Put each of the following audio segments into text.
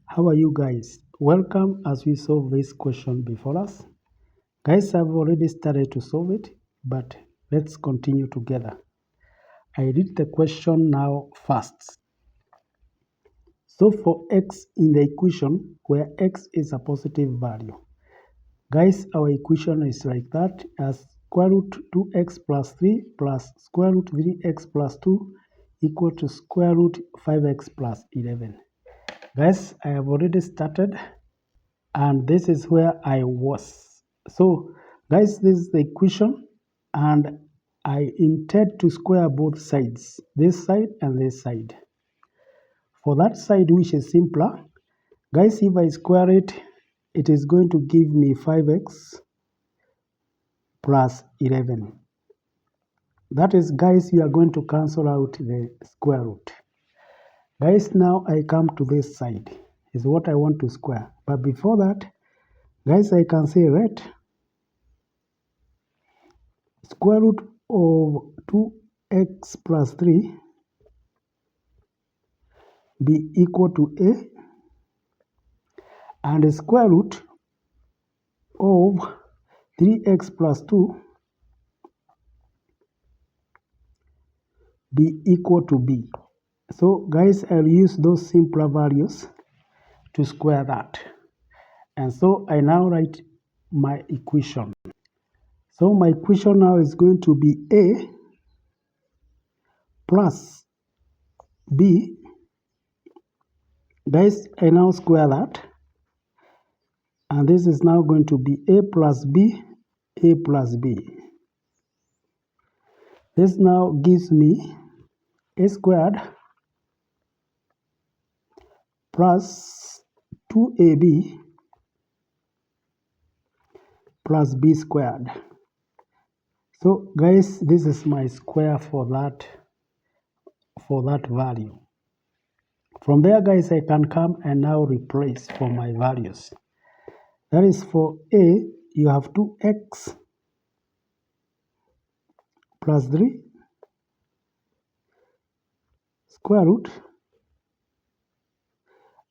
How are you guys? Welcome as we solve this question before us. Guys, I've already started to solve it, but let's continue together. I read the question now first. So for x in the equation where x is a positive value, guys, our equation is like that as square root 2x plus 3 plus square root 3x plus 2 equal to square root 5x plus 11. Guys, I have already started and this is where I was. So guys, this is the equation and I intend to square both sides, this side and this side. For that side which is simpler, guys, if I square it, it is going to give me 5x plus 11. That is, guys, you are going to cancel out the square root. Guys, now I come to this side, is what I want to square. But before that, guys, I can say let square root of 2x plus 3 be equal to a, and the square root of 3x plus 2 be equal to b. So guys, I'll use those simpler values to square that. And so I now write my equation. So my equation now is going to be a plus b. Guys, I now square that. And this is now going to be a plus b, a plus b. This now gives me a squared plus 2ab plus b squared. So guys, this is my square for that value. From there, guys, I can come and now replace for my values. That is, for a, you have 2x plus 3 square root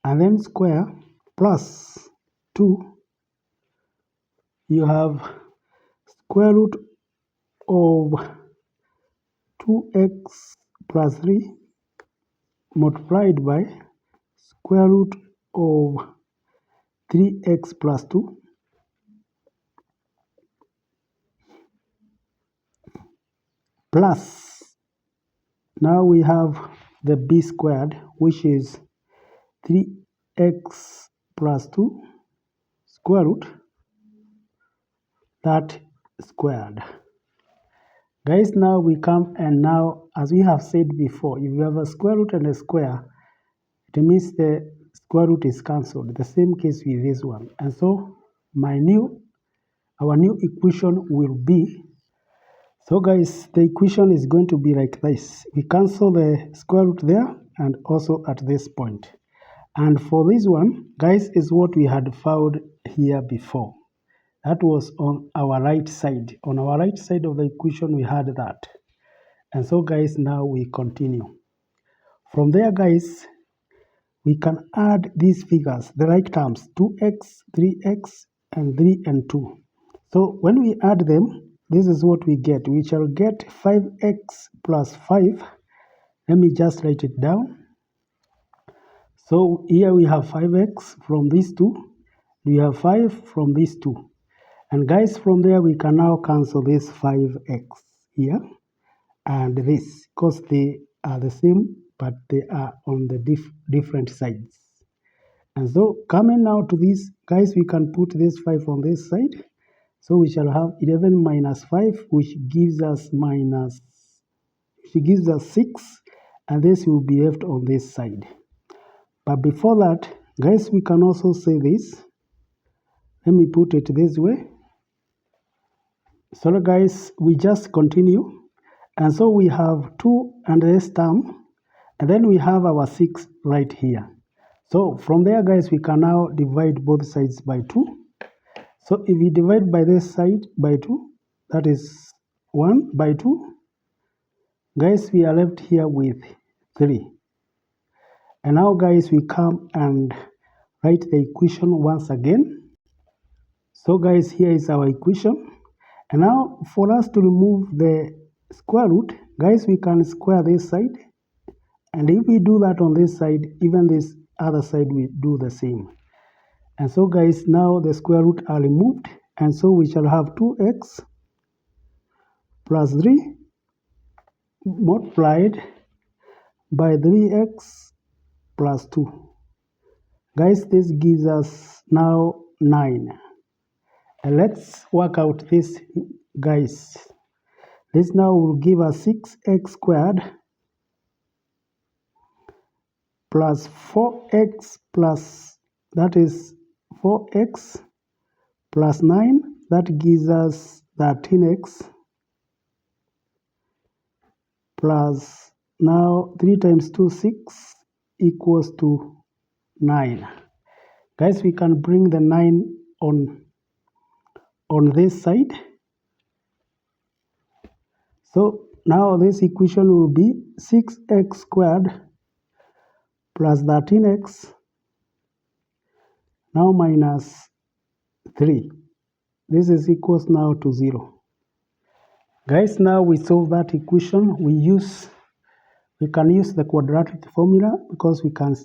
and then square plus 2. You have square root of 2x plus 3 multiplied by square root of 3x plus 2 plus, now we have the b squared, which is 3x plus 2 square root that squared. Guys, now we come and now, as we have said before, if you have a square root and a square, it means the square root is cancelled. The same case with this one. And so our new equation will be, so guys, the equation is going to be like this. We cancel the square root there and also at this point. And for this one, guys, is what we had found here before. That was on our right side. On our right side of the equation, we had that. And so, guys, now we continue. From there, guys, we can add these figures, the right terms, 2x, 3x, and 3 and 2. So when we add them, this is what we get. We shall get 5x plus 5. Let me just write it down. So here we have 5x from these two. We have 5 from these two. And guys, from there we can now cancel this 5x here and this, because they are the same, but they are on the different sides. And so coming now to this, guys, we can put this 5 on this side. So we shall have 11 minus 5, which gives us 6, and this will be left on this side. But before that, guys, we can also say this. Let me put it this way. So guys, we just continue. And so we have 2 and this term, and then we have our 6 right here. So from there, guys, we can now divide both sides by 2. So if we divide by this side by 2, that is 1 by 2. Guys, we are left here with 3. And now, guys, we come and write the equation once again. So guys, here is our equation. And now for us to remove the square root, guys, we can square this side. And if we do that on this side, even this other side, we do the same. And so guys, now the square root are removed. And so we shall have 2x plus 3 multiplied by 3x plus 2. Guys, this gives us now 9. And let's work out this, guys. This now will give us 6x squared plus 4x plus, that is 4x plus 9, that gives us 13x plus now 3 times 2, 6 equals to 9. Guys, we can bring the 9 on this side. So now this equation will be 6x squared plus 13x now minus 3. This is equals now to 0. Guys, now we solve that equation. We can use the quadratic formula because we can't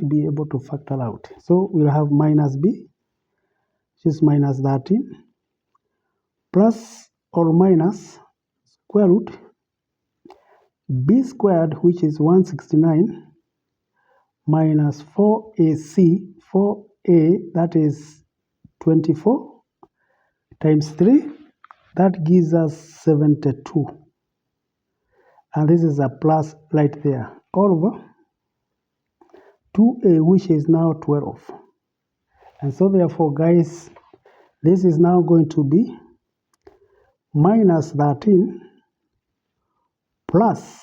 be able to factor out. So we'll have minus b, which is minus 13, plus or minus square root b squared, which is 169, minus 4ac, 4a, that is 24, times 3, that gives us 72. And this is a plus right there, all over 2a, which is now 12. And so therefore, guys, this is now going to be minus 13 plus,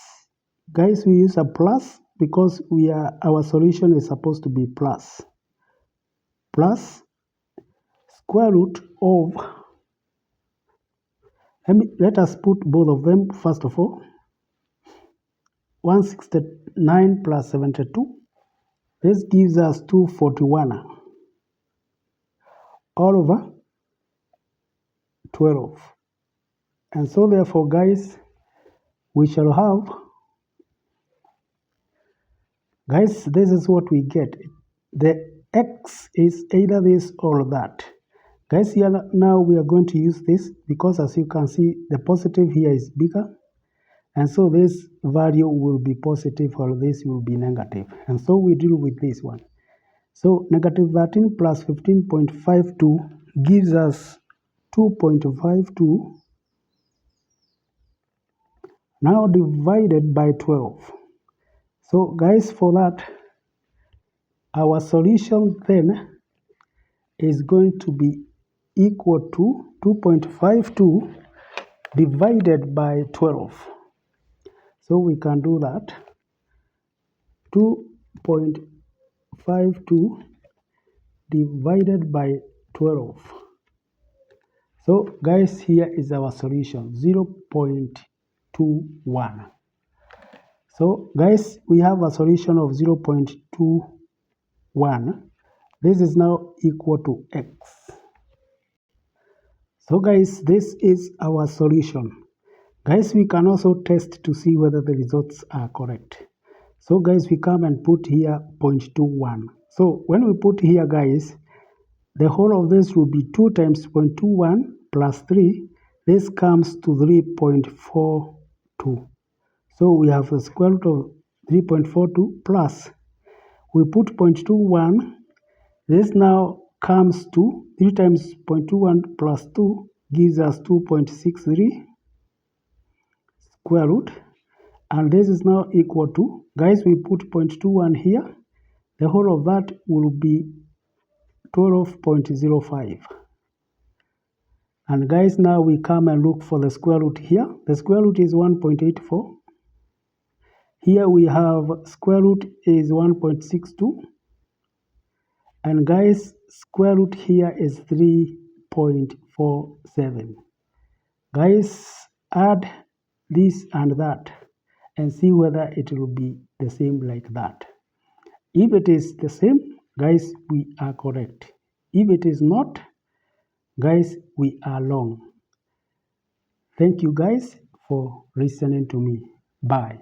guys, we use a plus because our solution is supposed to be plus square root of, let us put both of them first of all. 169 plus 72, this gives us 241 all over 12. And so therefore, guys, we shall have, guys, this is what we get. The x is either this or that. Guys, here now we are going to use this because as you can see, the positive here is bigger. And so this value will be positive or this will be negative. And so we deal with this one. So negative 13 plus 15.52 gives us 2.52 now divided by 12. So guys, for that, our solution then is going to be equal to 2.52 divided by 12. So we can do that. 2.52 divided by 12. So guys, here is our solution, 0.21. So guys, we have a solution of 0.21. This is now equal to x. So guys, this is our solution. Guys, we can also test to see whether the results are correct. So guys, we come and put here 0.21. So when we put here, guys, the whole of this will be 2 times 0.21 plus 3. This comes to 3.42. So we have the square root of 3.42 plus, we put 0.21. This now comes to 3 times 0.21 plus 2 gives us 2.63 square root. And this is now equal to, guys, we put 0.21 here. The whole of that will be 12.05. And guys, now we come and look for the square root here. The square root is 1.84. Here we have square root is 1.62. And guys, square root here is 3.47. Guys, add this and that and see whether it will be the same like that. If it is the same, guys, we are correct. If it is not, guys, we are wrong. Thank you guys for listening to me. Bye.